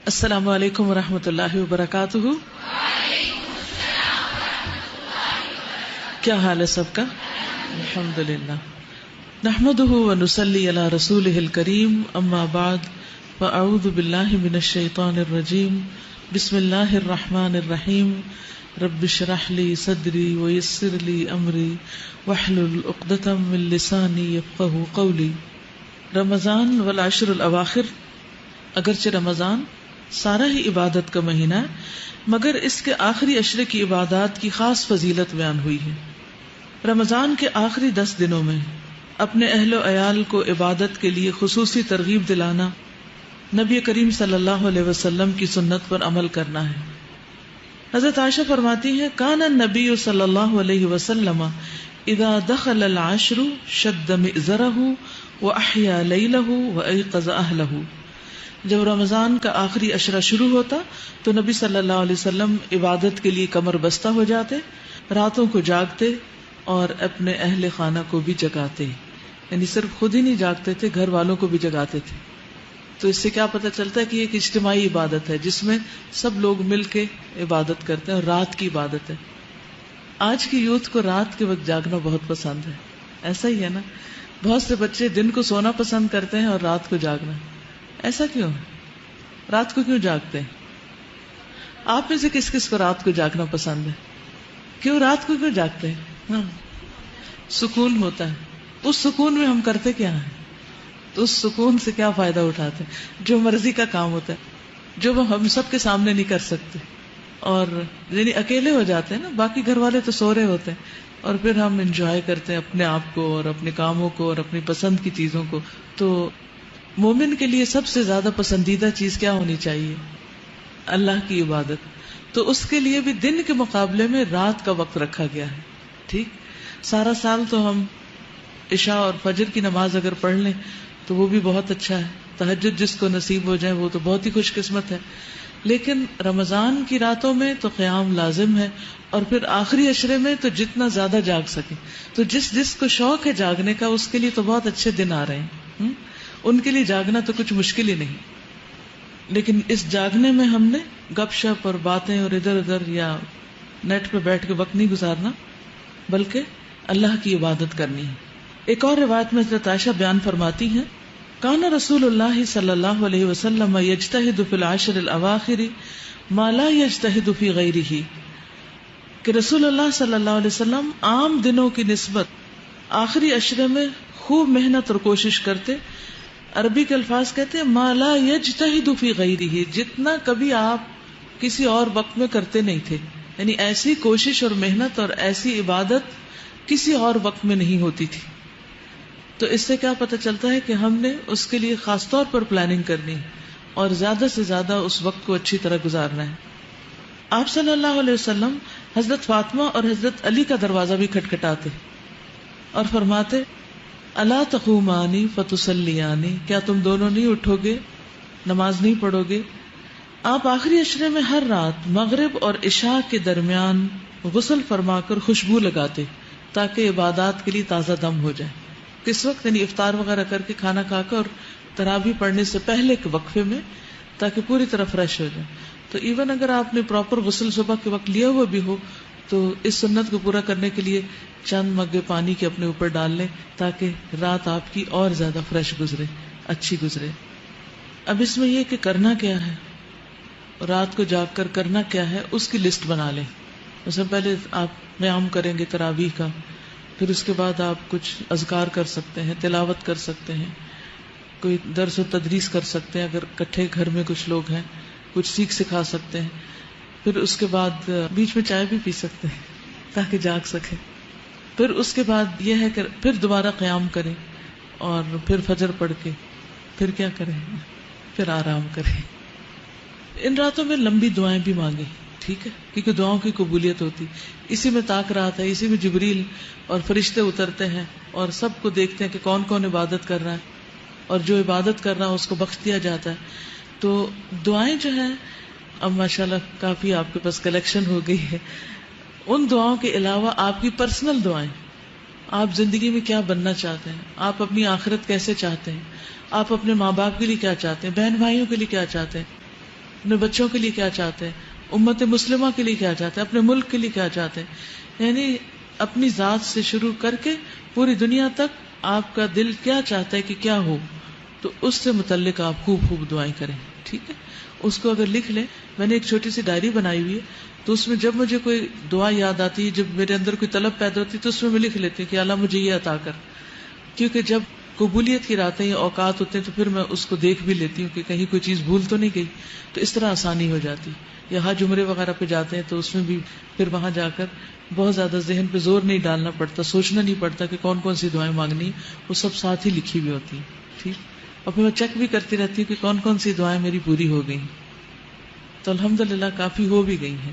السلام علیکم ورحمۃ اللہ وبرکاتہ. کیا حال ہے سب کا؟ الحمدللہ. نحمده ونصلی علی رسولہ الکریم. اما بعد فاعوذ باللہ من الشیطان الرجیم. بسم اللہ الرحمن الرحیم. رب اشرح لی صدری ویسر لی امری واحلل عقدۃ من لسانی یفقہوا قولی. رمضان والعشر الاواخر. اگرچہ رمضان سارا ہی عبادت کا مہینہ ہے، مگر اس کے آخری عشرے کی عبادات کی خاص فضیلت بیان ہوئی ہے. رمضان کے آخری 10 دنوں میں اپنے اہل و عیال کو عبادت کے لیے خصوصی ترغیب دلانا، نبی کریم صلی اللہ علیہ وسلم کی سنت پر عمل کرنا ہے. حضرت عائشہ فرماتی ہیں، کان النبی صلی اللہ علیہ وسلم اذا دخل العشر شد مئزرہ واحیا لیلہ وایقظ اہلہ. جب رمضان کا آخری عشرہ شروع ہوتا تو نبی صلی اللہ علیہ وسلم عبادت کے لیے کمر بستہ ہو جاتے، راتوں کو جاگتے اور اپنے اہل خانہ کو بھی جگاتے. یعنی صرف خود ہی نہیں جاگتے تھے، گھر والوں کو بھی جگاتے تھے. تو اس سے کیا پتہ چلتا ہے کہ یہ ایک اجتماعی عبادت ہے جس میں سب لوگ مل کے عبادت کرتے ہیں، اور رات کی عبادت ہے. آج کی یوتھ کو رات کے وقت جاگنا بہت پسند ہے. ایسا ہی ہے نا؟ بہت سے بچے دن کو سونا پسند کرتے ہیں اور رات کو جاگنا. ایسا کیوں ہے؟ رات کو کیوں جاگتے ہیں؟ آپ میں سے کس کس کو رات کو جاگنا پسند ہے؟ کیوں رات کو کیوں جاگتے ہیں؟ ہاں، سکون ہوتا ہے. اس سکون میں ہم کرتے کیا ہیں؟ تو اس سکون سے کیا فائدہ اٹھاتے ہیں؟ جو مرضی کا کام ہوتا ہے، جو ہم سب کے سامنے نہیں کر سکتے، اور یعنی اکیلے ہو جاتے ہیں نا. باقی گھر والے تو سو رہے ہوتے ہیں، اور پھر ہم انجوائے کرتے ہیں اپنے آپ کو اور اپنے کاموں کو اور اپنی پسند کی چیزوں کو. تو مومن کے لیے سب سے زیادہ پسندیدہ چیز کیا ہونی چاہیے؟ اللہ کی عبادت. تو اس کے لیے بھی دن کے مقابلے میں رات کا وقت رکھا گیا ہے. ٹھیک، سارا سال تو ہم عشاء اور فجر کی نماز اگر پڑھ لیں تو وہ بھی بہت اچھا ہے. تہجد جس کو نصیب ہو جائے وہ تو بہت ہی خوش قسمت ہے. لیکن رمضان کی راتوں میں تو قیام لازم ہے، اور پھر آخری عشرے میں تو جتنا زیادہ جاگ سکے. تو جس کو شوق ہے جاگنے کا، اس کے لیے تو بہت اچھے دن آ رہے ہیں. ان کے لیے جاگنا تو کچھ مشکل ہی نہیں. لیکن اس جاگنے میں ہم نے گپ شپ اور باتیں اور ادھر ادھر یا نیٹ پہ بیٹھ کے وقت نہیں گزارنا، بلکہ اللہ کی عبادت کرنی ہے. ایک اور روایت میں حضرت عائشہ بیان فرماتی ہیں، کان رسول اللہ صلی اللہ علیہ وسلم یجتہد فی العشر الاواخر ما لا یجتہد فی غیرہ. کہ رسول اللہ صلی اللہ علیہ وسلم عام دنوں کی نسبت آخری عشرے میں خوب محنت اور کوشش کرتے. عربی کے الفاظ کہتے ہیں ما لا یجتہد فی غیرہ، جتنا کبھی آپ کسی اور وقت میں کرتے نہیں تھے. یعنی ایسی کوشش اور محنت اور ایسی عبادت کسی اور وقت میں نہیں ہوتی تھی. تو اس سے کیا پتہ چلتا ہے کہ ہم نے اس کے لیے خاص طور پر پلاننگ کرنی اور زیادہ سے زیادہ اس وقت کو اچھی طرح گزارنا ہے. آپ صلی اللہ علیہ وسلم حضرت فاطمہ اور حضرت علی کا دروازہ بھی کھٹکھٹاتے اور فرماتے، الا تقومانی فتصلیانی، کیا تم دونوں نہیں اٹھو گے، نماز نہیں پڑھو گے؟ آپ آخری عشرے میں ہر رات مغرب اور عشاء کے درمیان غسل فرما کر خوشبو لگاتے تاکہ عبادات کے لیے تازہ دم ہو جائے. کس وقت؟ یعنی افطار وغیرہ کر کے کھانا کھا کر اور تراویح پڑھنے سے پہلے کے وقفے میں، تاکہ پوری طرح فریش ہو جائے. تو ایون اگر آپ نے پراپر غسل صبح کے وقت لیا ہوا بھی ہو تو اس سنت کو پورا کرنے کے لیے چند مگے پانی کے اپنے اوپر ڈال لیں تاکہ رات آپ کی اور زیادہ فریش گزرے، اچھی گزرے. اب اس میں یہ کہ کرنا کیا ہے، رات کو جاگ کر کرنا کیا ہے، اس کی لسٹ بنا لیں. مثلا پہلے آپ قیام کریں گے تراویح کا، پھر اس کے بعد آپ کچھ اذکار کر سکتے ہیں، تلاوت کر سکتے ہیں، کوئی درس و تدریس کر سکتے ہیں اگر کٹھے گھر میں کچھ لوگ ہیں، کچھ سیکھ سکھا سکتے ہیں. پھر اس کے بعد بیچ میں چائے بھی پی سکتے ہیں تاکہ جاگ سکے. پھر اس کے بعد یہ ہے کہ پھر دوبارہ قیام کریں اور پھر فجر پڑھ کے پھر کیا کریں، پھر آرام کریں. ان راتوں میں لمبی دعائیں بھی مانگیں، ٹھیک ہے، کیونکہ دعاؤں کی قبولیت ہوتی. اسی میں طاق رات ہے، اسی میں جبریل اور فرشتے اترتے ہیں اور سب کو دیکھتے ہیں کہ کون کون عبادت کر رہا ہے، اور جو عبادت کر رہا ہے اس کو بخش دیا جاتا ہے. تو دعائیں جو ہیں اب ماشاءاللہ کافی آپ کے پاس کلیکشن ہو گئی ہے. ان دعاؤں کے علاوہ آپ کی پرسنل دعائیں، آپ زندگی میں کیا بننا چاہتے ہیں، آپ اپنی آخرت کیسے چاہتے ہیں، آپ اپنے ماں باپ کے لیے کیا چاہتے ہیں، بہن بھائیوں کے لیے کیا چاہتے ہیں، اپنے بچوں کے لیے کیا چاہتے ہیں، امت مسلمہ کے لیے کیا چاہتے ہیں، اپنے ملک کے لیے کیا چاہتے ہیں، یعنی اپنی ذات سے شروع کر کے پوری دنیا تک آپ کا دل کیا چاہتا ہے کہ کیا ہو، تو اس سے متعلق آپ خوب خوب دعائیں کریں. ٹھیک ہے، اس کو اگر لکھ لیں. میں نے ایک چھوٹی سی ڈائری بنائی ہوئی ہے، تو اس میں جب مجھے کوئی دعا یاد آتی ہے، جب میرے اندر کوئی طلب پیدا ہوتی ہے، تو اس میں لکھ لیتی ہوں کہ اللہ مجھے یہ عطا کر. کیونکہ جب قبولیت کی راتیں یا اوقات ہوتے ہیں تو پھر میں اس کو دیکھ بھی لیتی ہوں کہ کہیں کوئی چیز بھول تو نہیں گئی، تو اس طرح آسانی ہو جاتی. یا حج عمرے وغیرہ پہ جاتے ہیں تو اس میں بھی پھر وہاں جا کر بہت زیادہ ذہن پہ زور نہیں ڈالنا پڑتا، سوچنا نہیں پڑتا کہ کون کون سی دعائیں مانگنی، وہ سب ساتھ ہی لکھی ہوئی ہوتی ہیں. ٹھیک، اور پھر میں چیک بھی کرتی رہتی ہوں کہ کون کون سی دعائیں میری پوری ہو گئی. تو الحمدللہ کافی ہو بھی گئی ہیں.